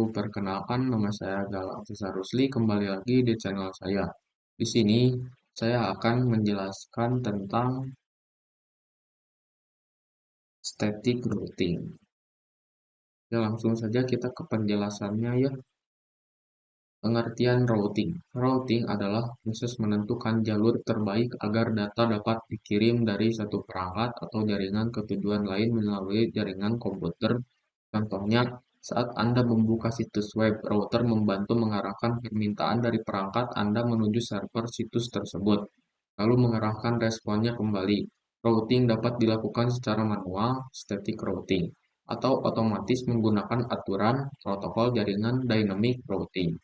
Perkenalkan, nama saya Galang Tisa Rusli. Kembali lagi di channel saya. Di sini saya akan menjelaskan tentang static routing. Ya, langsung saja kita ke penjelasannya ya. Pengertian routing. Routing adalah proses menentukan jalur terbaik agar data dapat dikirim dari satu perangkat atau jaringan ke tujuan lain melalui jaringan komputer. Contohnya, saat Anda membuka situs web, router membantu mengarahkan permintaan dari perangkat Anda menuju server situs tersebut, lalu mengarahkan responnya kembali. Routing dapat dilakukan secara manual, static routing, atau otomatis menggunakan aturan protokol jaringan dynamic routing.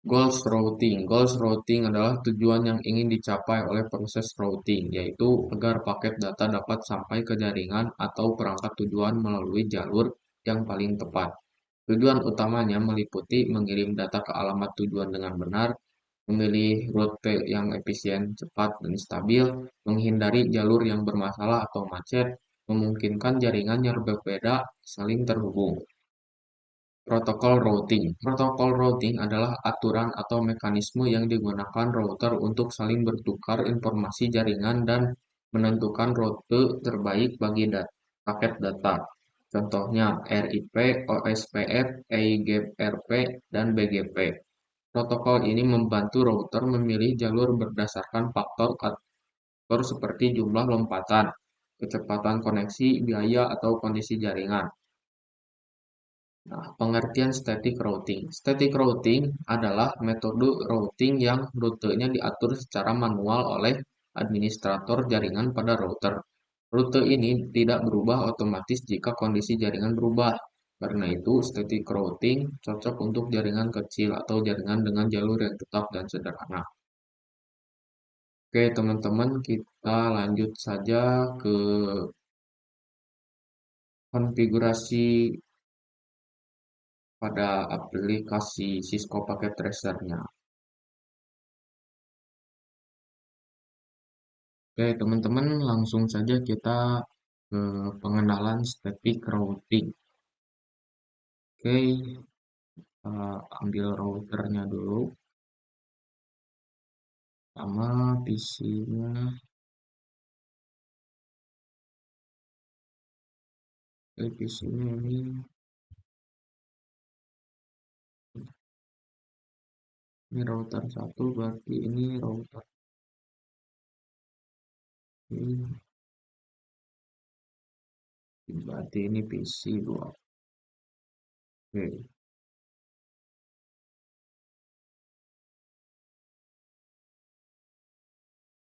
Goals routing. Goals routing adalah tujuan yang ingin dicapai oleh proses routing, yaitu agar paket data dapat sampai ke jaringan atau perangkat tujuan melalui jalur yang paling tepat. Tujuan utamanya meliputi mengirim data ke alamat tujuan dengan benar, memilih rute yang efisien, cepat, dan stabil, menghindari jalur yang bermasalah atau macet, memungkinkan jaringan yang berbeda saling terhubung. Protokol routing. Protokol routing adalah aturan atau mekanisme yang digunakan router untuk saling bertukar informasi jaringan dan menentukan rute terbaik bagi paket data. Contohnya RIP, OSPF, EIGRP, dan BGP. Protokol ini membantu router memilih jalur berdasarkan faktor seperti jumlah lompatan, kecepatan koneksi, biaya, atau kondisi jaringan. Nah, pengertian static routing. Static routing adalah metode routing yang rutenya diatur secara manual oleh administrator jaringan pada router. Rute ini tidak berubah otomatis jika kondisi jaringan berubah. Karena itu, static routing cocok untuk jaringan kecil atau jaringan dengan jalur yang tetap dan sederhana. Oke, teman-teman, kita lanjut saja ke konfigurasi pada aplikasi Cisco Packet Tracer-nya. Oke, teman-teman, langsung saja kita ke pengenalan static routing. Oke, ambil routernya dulu, sama PC-nya. Oke, PC-nya ini router 1, berarti ini router ini, berarti ini PC 2. Oke,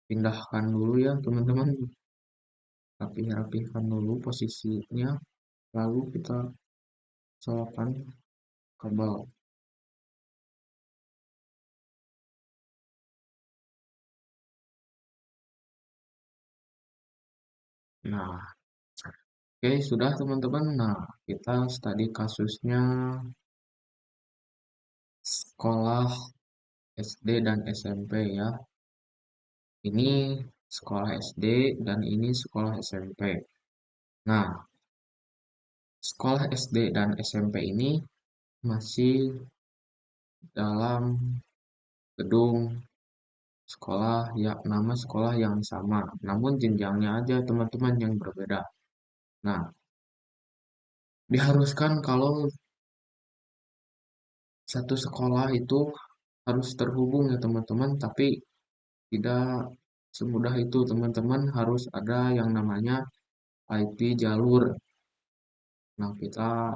pindahkan dulu ya, teman-teman. Rapih-rapihkan dulu posisinya, lalu kita colokan kabel. Nah, oke, sudah teman-teman. Nah, kita tadi kasusnya sekolah SD dan SMP ya. Ini sekolah SD dan ini sekolah SMP. Nah, sekolah SD dan SMP ini masih dalam gedung sekolah ya, nama sekolah yang sama, namun jenjangnya aja teman-teman yang berbeda. Nah, diharuskan kalau satu sekolah itu harus terhubung ya teman-teman, tapi tidak semudah itu teman-teman, harus ada yang namanya IP jalur. Nah, kita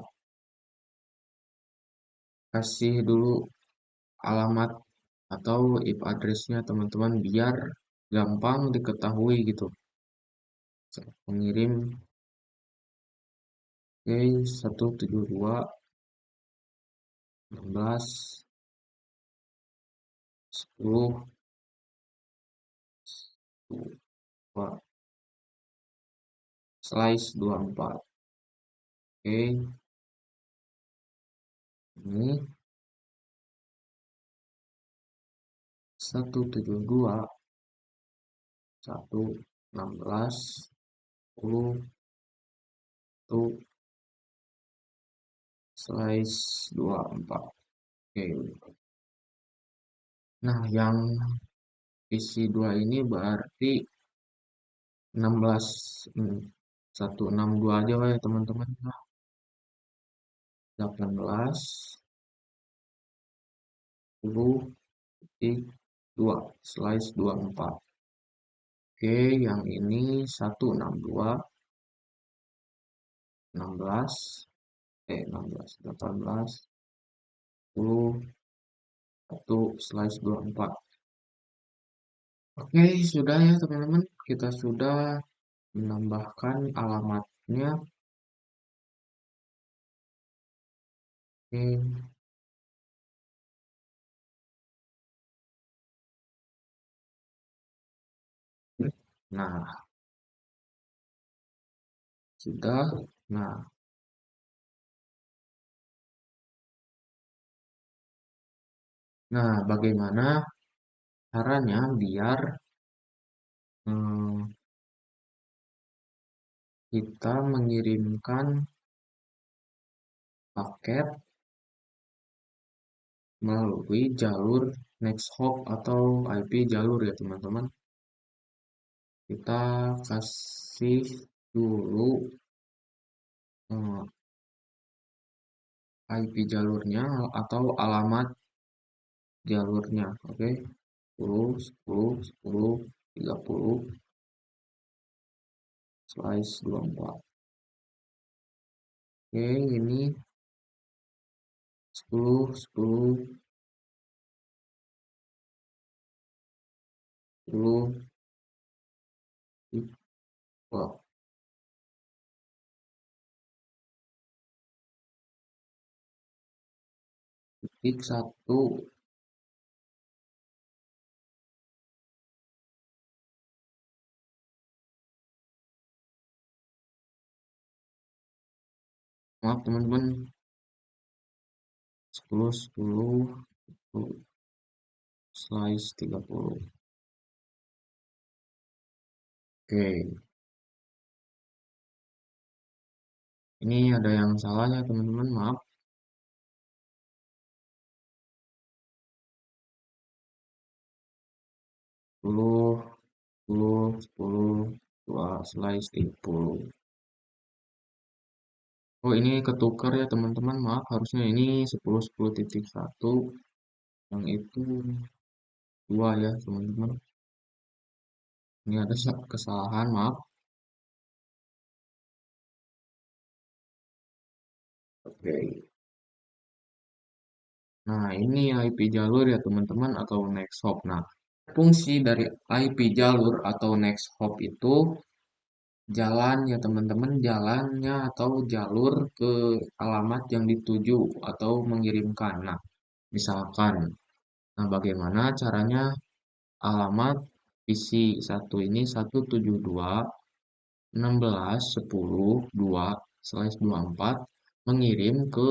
kasih dulu alamat atau IP address-nya teman-teman biar gampang diketahui gitu. Pengirim ke 172 16 10 slice 24. Oke, ini 172 16 10 1 slice 24. Oke. Nah, yang isi 2 ini berarti 16, 162 aja lah ya teman-teman. 18, 10, titik, 2, slice 24. Oke, yang ini 162, 16, 16, 18, 10, 1, slice 24. Oke, sudah ya teman-teman. Kita sudah menambahkan alamatnya. Oke. Nah, sudah. Nah, bagaimana caranya biar hmm, kita mengirimkan paket melalui jalur next hop atau IP jalur ya teman-teman. Kita kasih dulu eh, IP jalurnya atau alamat jalurnya. Oke, 10, 10, 10, 30, slice 24. Oke, ini 10, 10, 10, wah, titik 1. Maaf teman-teman, 10, 10, 10, slice 30. Oke, ini ada yang salahnya teman-teman, maaf. 10, 10, 10, 2, slice 30. Oh, ini ketukar ya teman-teman, maaf. Harusnya ini 10, 10.1. Yang itu 2 ya teman-teman. Ini ada kesalahan, maaf. Oke. Nah, ini IP jalur ya teman-teman atau next hop. Nah, fungsi dari IP jalur atau next hop itu jalan ya teman-teman, jalannya atau jalur ke alamat yang dituju atau mengirimkan. Nah, misalkan, bagaimana caranya alamat PC satu ini 172.16.10.2/24 mengirim ke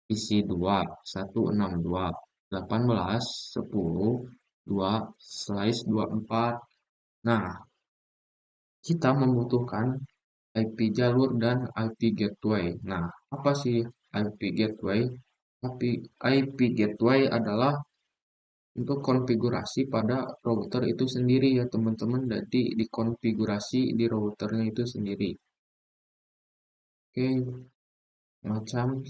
PC 2 162.18.10.2/24. Nah, kita membutuhkan IP jalur dan IP gateway. Nah, apa sih IP gateway? IP gateway adalah untuk konfigurasi pada router itu sendiri ya teman-teman. Jadi dikonfigurasi di routernya itu sendiri. Oke, macam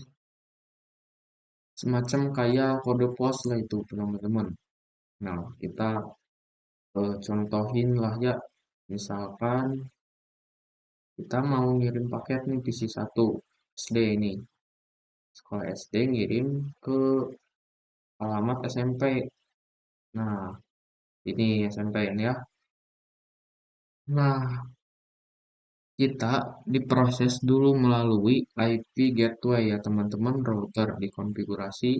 semacam kayak kode pos lah itu teman-teman. Nah, kita contohin lah ya. Misalkan kita mau ngirim paket nih PC 1 SD ini. Sekolah SD ngirim ke alamat SMP. Nah, ini SMP ini ya. Nah, kita diproses dulu melalui IP gateway ya teman-teman, router dikonfigurasi.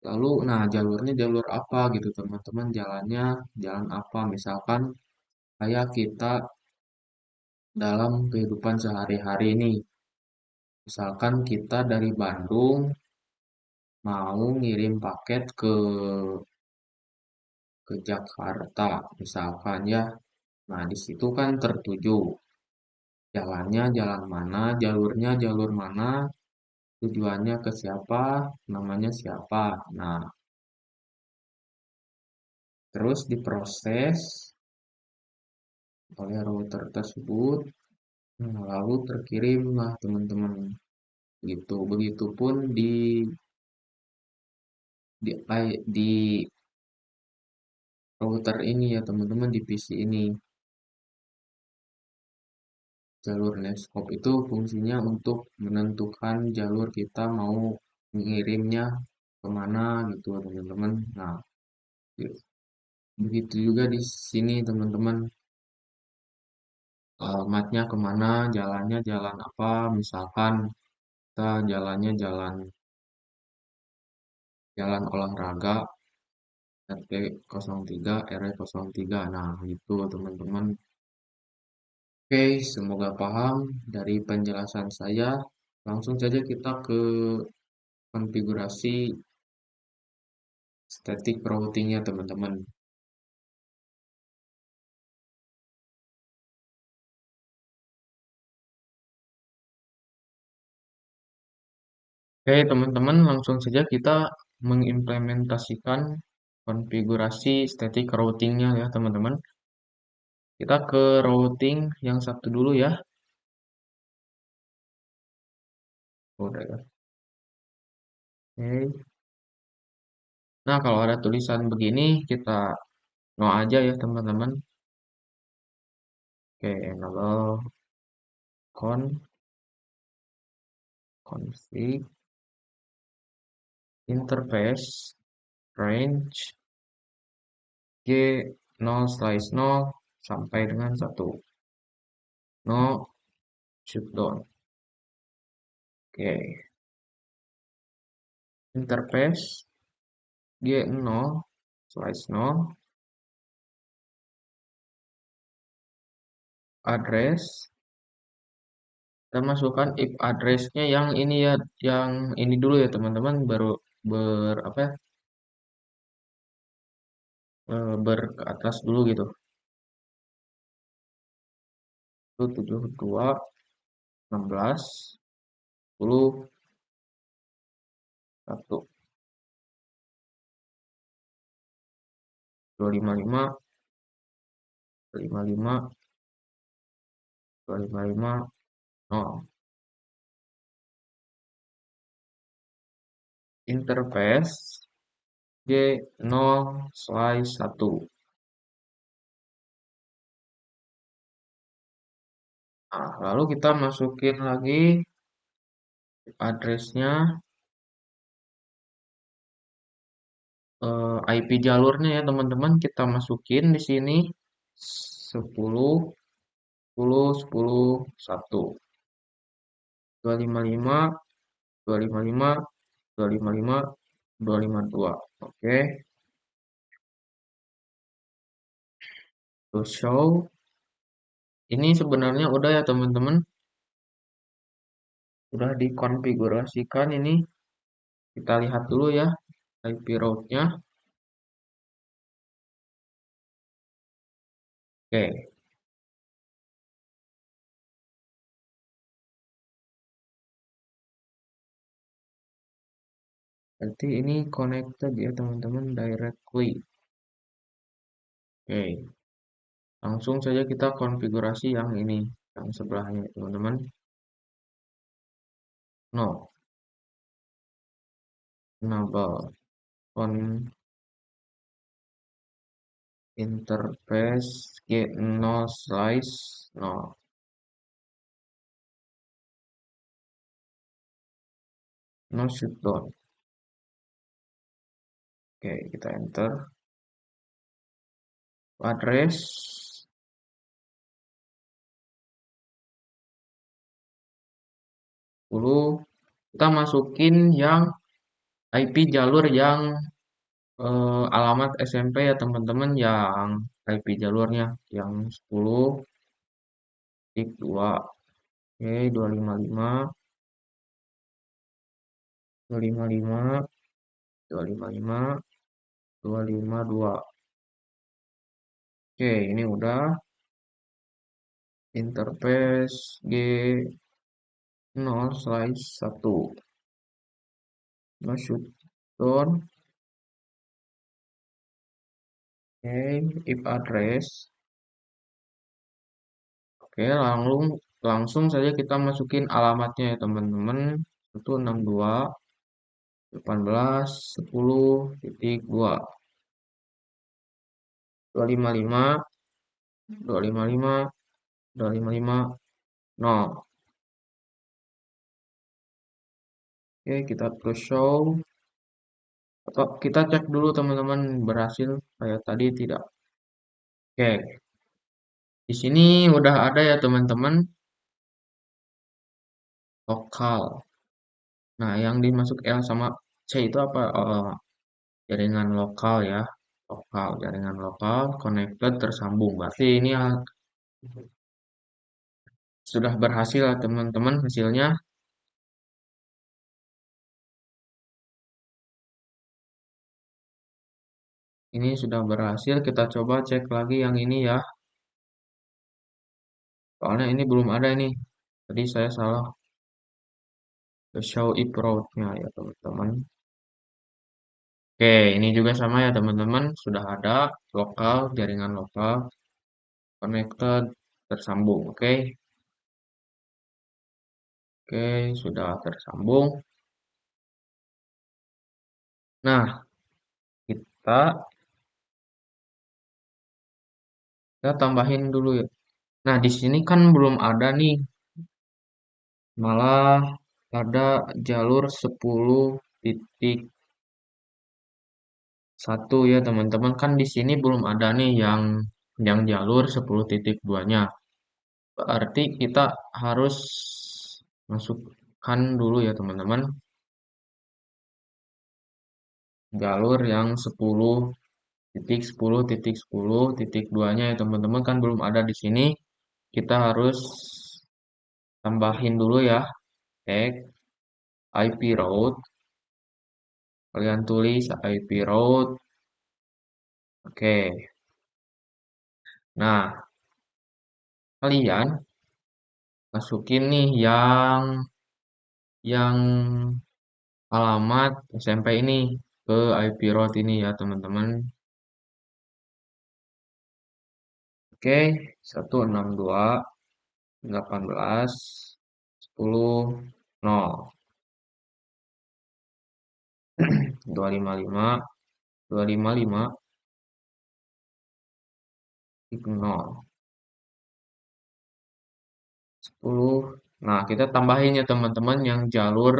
Lalu, nah jalurnya jalur apa gitu teman-teman, jalannya jalan apa. Misalkan kayak kita dalam kehidupan sehari-hari ini. Misalkan kita dari Bandung mau ngirim paket ke Jakarta, misalkan ya. Nah, di situ kan tertuju jalannya jalan mana, jalurnya jalur mana. tujuannya ke siapa, namanya siapa. Nah, terus diproses oleh router tersebut. Nah, lalu terkirimlah teman-teman. Gitu. Begitupun di router ini ya teman-teman di PC ini. Jalur Netscope itu fungsinya untuk menentukan jalur kita mau mengirimnya kemana gitu teman-teman. Nah, begitu juga di sini teman-teman. Alamatnya kemana, jalannya jalan apa, misalkan kita jalannya jalan olahraga RT 03 RW 03. Nah, gitu teman-teman. Oke, semoga paham dari penjelasan saya. Langsung saja kita ke konfigurasi static routingnya teman-teman. Oke, teman-teman, langsung saja kita mengimplementasikan konfigurasi static routingnya ya teman-teman. Kita ke routing yang satu dulu ya. Udah ya. Oke. Nah, kalau ada tulisan begini, kita no aja ya teman-teman. Oke, enable config interface range G 0/0 sampai dengan 1. No shutdown. Oke, interface G 0/0 address. Kita masukkan IP address-nya yang ini ya, yang ini dulu ya teman-teman, baru apa ya, ber ke atas dulu gitu. Itu 72 16 10 1 255 255 255 0. Interface G 0/1. Nah, lalu kita masukin lagi address-nya, IP jalurnya ya teman-teman, kita masukin di sini 10 10 10 1 255 255 255 252. Oke, to show. Ini sebenarnya udah ya teman-teman, udah dikonfigurasikan ini. Kita lihat dulu ya IP route-nya. Oke, berarti ini connected ya teman-teman directly. Oke, langsung saja kita konfigurasi yang ini, yang sebelahnya teman-teman. No, enable on interface G 0/0. No shutdown. Oke, kita enter address 10. Kita masukin yang IP jalur yang alamat SMP ya teman-teman, yang IP jalurnya yang 10.2. Oke, 255 255 255 252. Oke, ini udah interface G 0/1. masuk down. Oke, if address. Oke, langsung saja kita masukin alamatnya ya teman-teman. 162.18.10.2 255 255 255 0. Oke, kita ke show atau kita cek dulu teman-teman berhasil kayak tadi tidak. Oke, di sini udah ada ya teman-teman lokal. Nah, yang dimasuk L sama C itu apa? Jaringan lokal ya. Lokal, jaringan lokal, connected, tersambung. Berarti ini sudah berhasil ya teman-teman hasilnya. Ini sudah berhasil. Kita coba cek lagi yang ini ya. Soalnya ini belum ada ini. Tadi saya salah ke show if route-nya ya teman-teman. Oke, ini juga sama ya teman-teman. Sudah ada lokal, jaringan lokal, connected, tersambung. Oke, oke, sudah tersambung. Nah, kita kita tambahin dulu ya. Nah, di sini kan belum ada nih. Malah ada jalur 10.1 ya teman-teman. Kan di sini belum ada nih yang jalur 10.2-nya. Berarti kita harus masukkan dulu ya teman-teman. Jalur yang 10.10.10.2-nya ya teman-teman kan belum ada di sini. Kita harus tambahin dulu ya. Tag IP route. Kalian tulis IP route. Oke. Nah, kalian masukin nih yang alamat SMP ini ke IP route ini ya teman-teman. Oke, 162.18.10.0 255 255 0 10. Nah, kita tambahin ya teman-teman yang jalur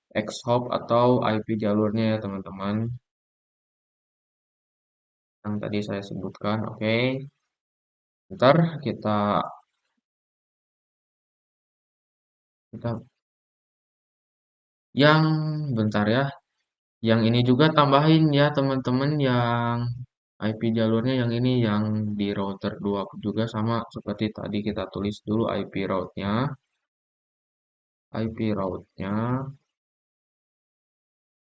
X-hop atau IP jalurnya ya teman-teman. Yang tadi saya sebutkan. Oke. Ntar kita yang bentar ya. Yang ini juga tambahin ya teman-teman yang IP jalurnya yang ini yang di router 2 juga sama seperti tadi kita tulis dulu IP route-nya. IP route-nya.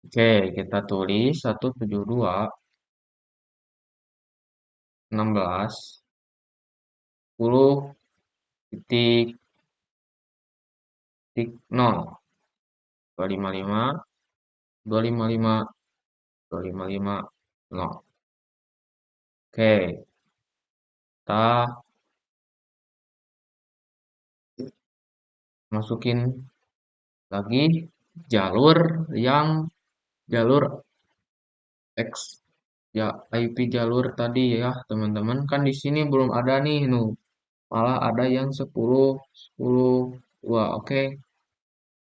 Oke, kita tulis 172.16.10.0 255 255 255 0. Oke, kita masukin lagi jalur yang jalur X ya IP jalur tadi ya teman-teman kan di sini belum ada nih malah ada yang 10 wah oke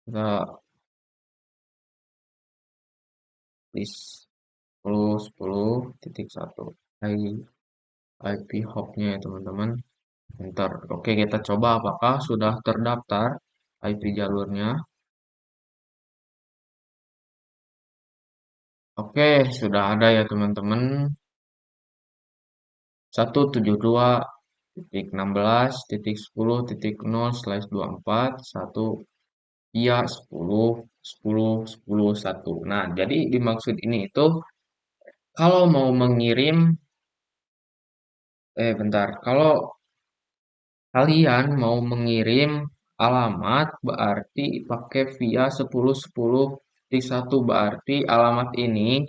kita list 10.10.1 IP hopnya ya teman-teman. Ntar oke kita coba apakah sudah terdaftar IP jalurnya. Oke sudah ada ya teman-teman. 172.16.10.0/24 iya 10 10 10 1. Nah, jadi dimaksud ini itu kalau mau mengirim bentar. Kalau kalian mau mengirim alamat berarti pakai via 10 10 satu berarti alamat ini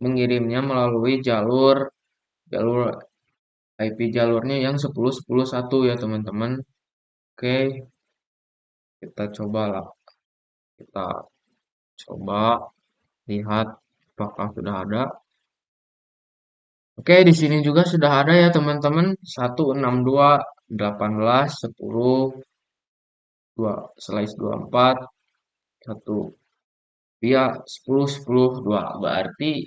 mengirimnya melalui jalur jalur IP jalurnya yang 10.10.1 ya teman-teman. Oke, kita cobalah. Kita coba lihat apakah sudah ada. Oke, di sini juga sudah ada ya teman-teman. 162.18.10 2 1 via 10.10.2. Berarti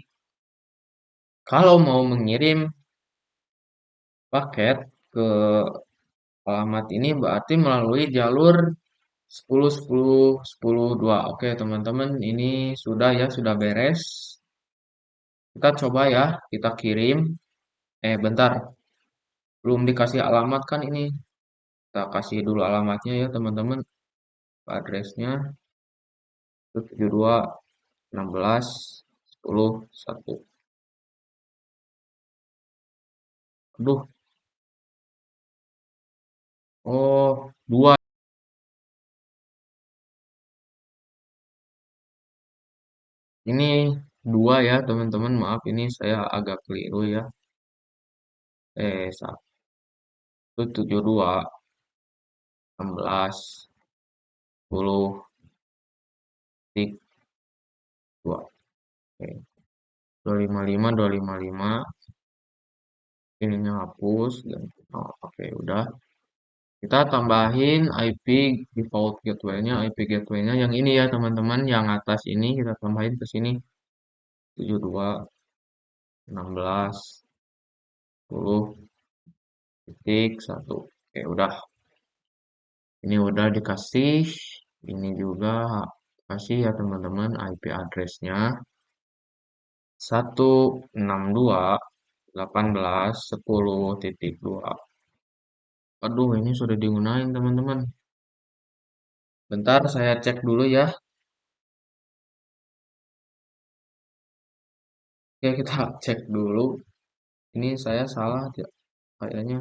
kalau mau mengirim paket ke alamat ini berarti melalui jalur 10.10.10.2. Oke, teman-teman, ini sudah ya, sudah beres. Kita coba ya, kita kirim. Bentar, belum dikasih alamat kan ini. Kita kasih dulu alamatnya ya, teman-teman. Addressnya 72.16.10.1. Aduh, oh, dua. Ini dua ya, teman-teman. Maaf, ini saya agak keliru ya. 172.16.10.2. Oke. 255. Ininya hapus dan oke udah kita tambahin IP default gateway-nya yang ini ya teman-teman yang atas ini kita tambahin ke sini 72.16.10.1. Oke udah, ini udah dikasih, ini juga kasih ya teman-teman IP address-nya 162.18.10.2. Aduh, ini sudah digunain teman-teman. Bentar, saya cek dulu ya. Ya, kita cek dulu. Ini saya salah ya, kayaknya.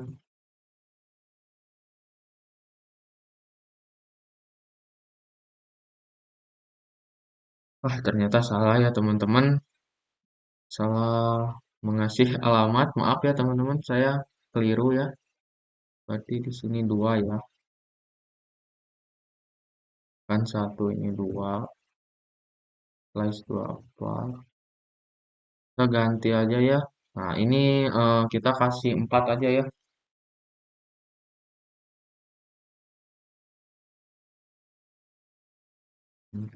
Wah, ternyata salah ya teman-teman. Salah mengasih alamat. Maaf ya teman-teman, saya keliru ya. Berarti di sini dua ya. Kan satu ini dua. Slice dua apa? Kita ganti aja ya. Nah, ini kita kasih 4 aja ya.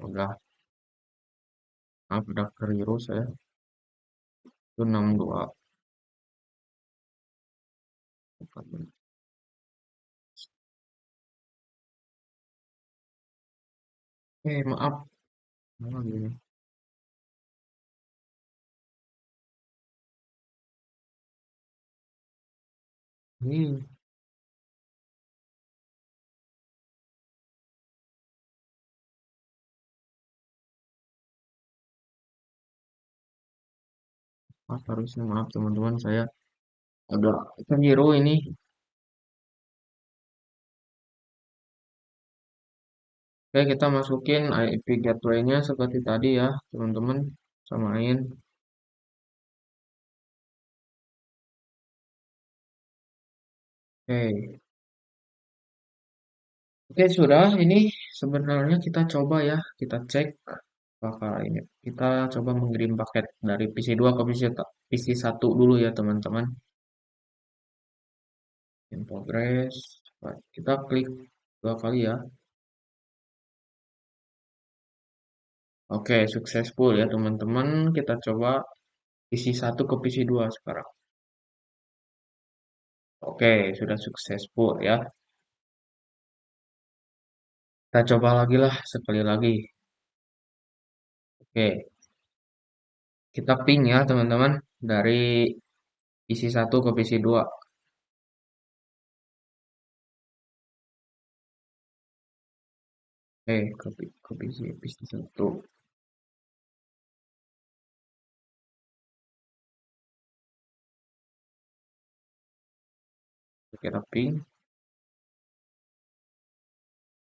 Udah, maaf, udah keliru saya. Itu 62. Maaf. Maaf gini. Ini harusnya maaf teman-teman, saya agak keliru ini. Oke, kita masukin IP gateway-nya seperti tadi ya, teman-teman. Samain. Oke. Oke, sudah. Ini sebenarnya kita coba ya, kita cek apakah ini. Kita coba mengirim paket dari PC2 ke PC1 dulu ya, teman-teman. In progress. Kita klik dua kali ya. Oke, successful ya, teman-teman. Kita coba PC1 ke PC2 sekarang. Oke, sudah successful ya. Kita coba lagi lah, sekali lagi. Oke, kita ping ya teman-teman dari PC1 ke PC2. Ke PC1. Kita ping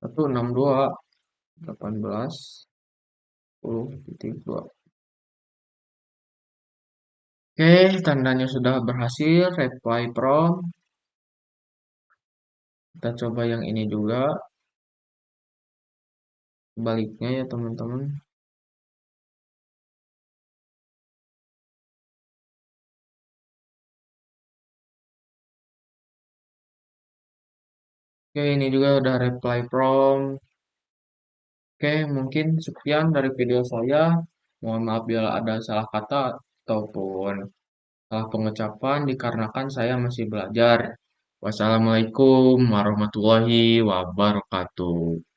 162.18. 10.2. Oke, tandanya sudah berhasil, reply from. Kita coba yang ini juga, sebaliknya ya teman-teman. Oke, ini juga udah reply from. Oke, mungkin sekian dari video saya. Mohon maaf bila ada salah kata ataupun salah pengucapan dikarenakan saya masih belajar. Wassalamualaikum warahmatullahi wabarakatuh.